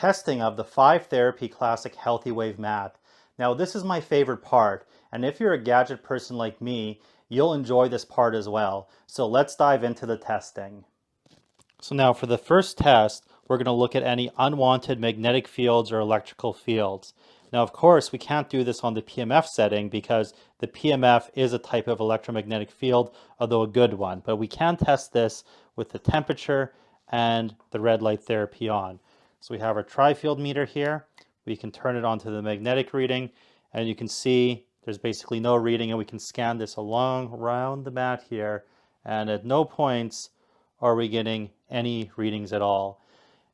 testing of the 5-therapy classic healthy wave mat. Now this is my favorite part, and if you're a gadget person like me, you'll enjoy this part as well. So let's dive into the testing. So now for the first test, we're going to look at any unwanted magnetic fields or electrical fields. Now of course we can't do this on the PEMF setting because the PEMF is a type of electromagnetic field, although a good one. But we can test this with the temperature and the red light therapy on. So we have our tri-field meter here. We can turn it on to the magnetic reading, and you can see there's basically no reading, and we can scan this along around the mat here, and at no points are we getting any readings at all.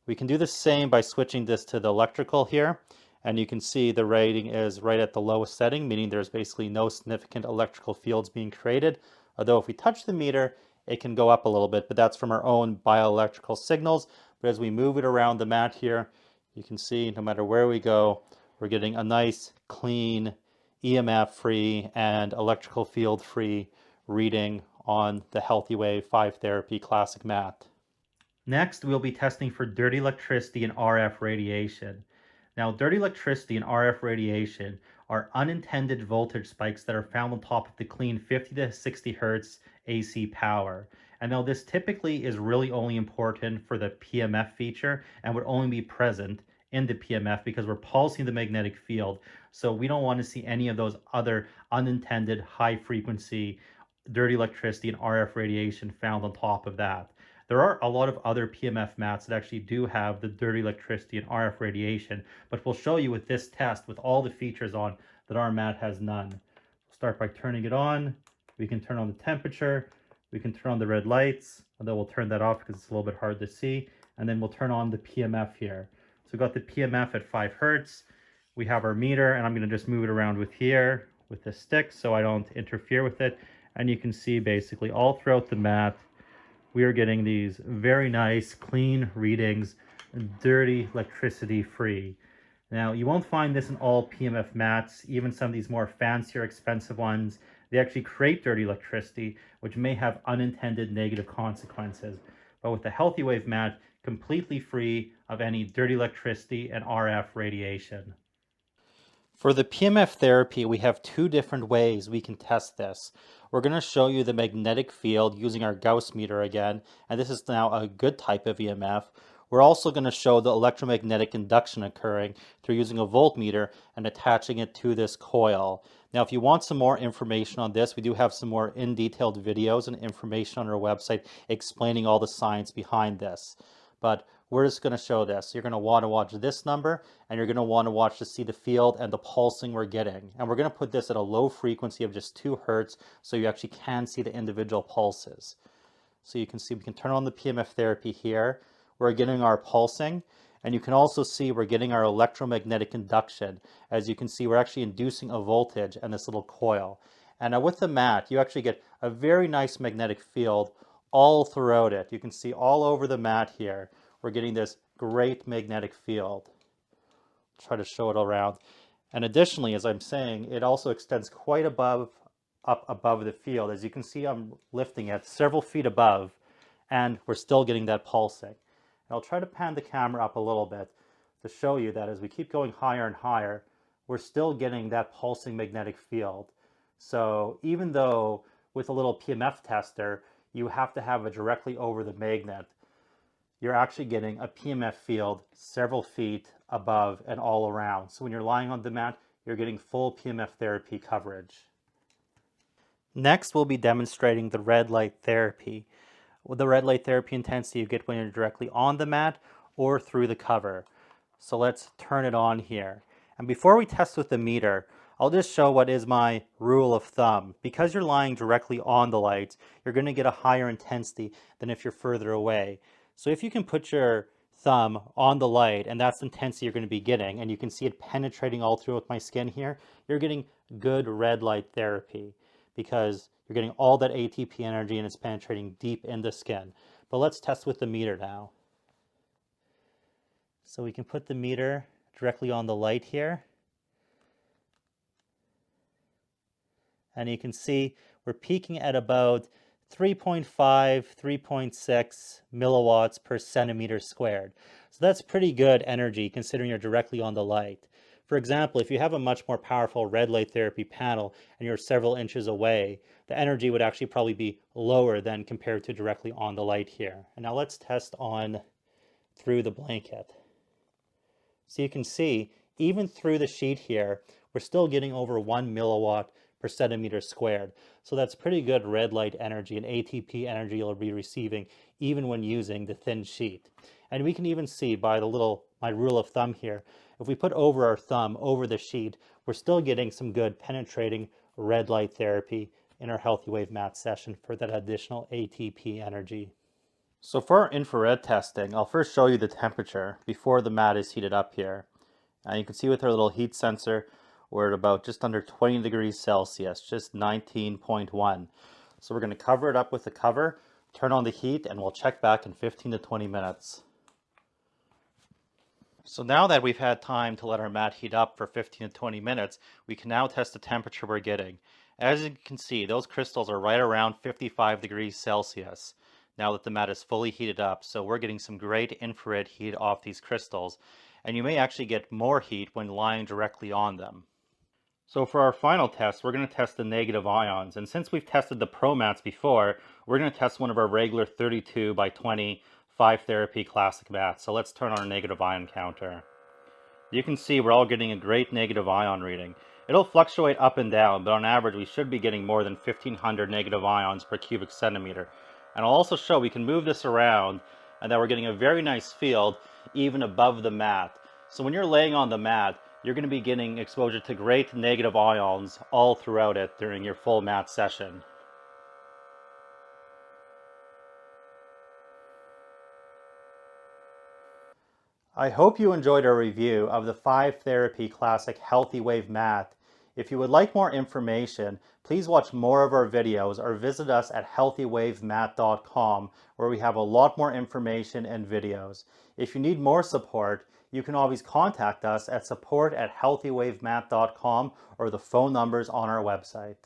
We can do the same by switching this to the electrical here, and you can see the rating is right at the lowest setting, meaning there's basically no significant electrical fields being created. Although if we touch the meter, it can go up a little bit, but that's from our own bioelectrical signals. But as we move it around the mat here, you can see no matter where we go, we're getting a nice, clean, EMF free and electrical field free reading on the Healthy Wave 5 Therapy Classic mat. Next, we'll be testing for dirty electricity and RF radiation. Now, dirty electricity and RF radiation are unintended voltage spikes that are found on top of the clean 50 to 60 hertz AC power. And now this typically is really only important for the PEMF feature and would only be present in the PEMF because we're pulsing the magnetic field. So we don't want to see any of those other unintended high frequency dirty electricity and RF radiation found on top of that. There are a lot of other PEMF mats that actually do have the dirty electricity and RF radiation, but we'll show you with this test with all the features on that our mat has none. We'll start by turning it on. We can turn on the temperature. We can turn on the red lights, although we'll turn that off because it's a little bit hard to see. And then we'll turn on the PEMF here. So we've got the PEMF at 5 hertz. We have our meter, and I'm going to just move it around with here with the stick so I don't interfere with it. And you can see basically all throughout the mat, we are getting these very nice, clean readings, dirty electricity free. Now, you won't find this in all PEMF mats, even some of these more fancier, expensive ones. They actually create dirty electricity, which may have unintended negative consequences. But with the Healthy Wave mat, completely free of any dirty electricity and RF radiation. For the PEMF therapy, we have two different ways we can test this. We're going to show you the magnetic field using our Gauss meter again, and this is now a good type of EMF. We're also going to show the electromagnetic induction occurring through using a voltmeter and attaching it to this coil. Now, if you want some more information on this, we do have some more in-detailed videos and information on our website explaining all the science behind this. But we're just going to show this. You're going to want to watch this number, and you're going to want to watch to see the field and the pulsing we're getting. And we're going to put this at a low frequency of just 2 hertz so you actually can see the individual pulses. So you can see we can turn on the PEMF therapy here. We're getting our pulsing, and you can also see we're getting our electromagnetic induction. As you can see, we're actually inducing a voltage in this little coil. And now with the mat, you actually get a very nice magnetic field all throughout it. You can see all over the mat here, we're getting this great magnetic field. Try to show it around. And additionally, as I'm saying, it also extends quite up above the field. As you can see, I'm lifting it several feet above, and we're still getting that pulsing. And I'll try to pan the camera up a little bit to show you that as we keep going higher and higher, we're still getting that pulsing magnetic field. So even though with a little PEMF tester, you have to have it directly over the magnet, you're actually getting a PEMF field several feet above and all around. So when you're lying on the mat, you're getting full PEMF therapy coverage. Next, we'll be demonstrating the red light therapy. The red light therapy intensity you get when you're directly on the mat or through the cover. So let's turn it on here. And before we test with the meter, I'll just show what is my rule of thumb. Because you're lying directly on the lights, you're going to get a higher intensity than if you're further away. So if you can put your thumb on the light, and that's the intensity you're going to be getting, and you can see it penetrating all through with my skin here, you're getting good red light therapy because you're getting all that ATP energy and it's penetrating deep in the skin. But let's test with the meter now. So we can put the meter directly on the light here. And you can see we're peaking at about 3.5, 3.6 milliwatts per centimeter squared. So that's pretty good energy considering you're directly on the light. For example, if you have a much more powerful red light therapy panel and you're several inches away, the energy would actually probably be lower than compared to directly on the light here. And now let's test on through the blanket. So you can see, even through the sheet here, we're still getting over 1 milliwatt per centimeter squared. So that's pretty good red light energy and ATP energy you'll be receiving even when using the thin sheet. And we can even see by my rule of thumb here, if we put over our thumb over the sheet, we're still getting some good penetrating red light therapy in our Healthy Wave mat session for that additional ATP energy. So for our infrared testing, I'll first show you the temperature before the mat is heated up here. You can see with our little heat sensor, we're at about just under 20 degrees Celsius, just 19.1. So we're going to cover it up with the cover, turn on the heat, and we'll check back in 15 to 20 minutes. So now that we've had time to let our mat heat up for 15 to 20 minutes, we can now test the temperature we're getting. As you can see, those crystals are right around 55 degrees Celsius now that the mat is fully heated up. So we're getting some great infrared heat off these crystals. And you may actually get more heat when lying directly on them. So for our final test, we're going to test the negative ions. And since we've tested the Pro mats before, we're going to test one of our regular 32 by 20 5-therapy classic mats. So let's turn on our negative ion counter. You can see we're all getting a great negative ion reading. It'll fluctuate up and down, but on average we should be getting more than 1,500 negative ions per cubic centimeter. And I'll also show we can move this around and that we're getting a very nice field even above the mat. So when you're laying on the mat, you're going to be getting exposure to great negative ions all throughout it during your full mat session. I hope you enjoyed our review of the 5-therapy classic Healthy Wave mat. If you would like more information, please watch more of our videos or visit us at healthywavemat.com where we have a lot more information and videos. If you need more support, you can always contact us at support@healthywavemat.com or the phone numbers on our website.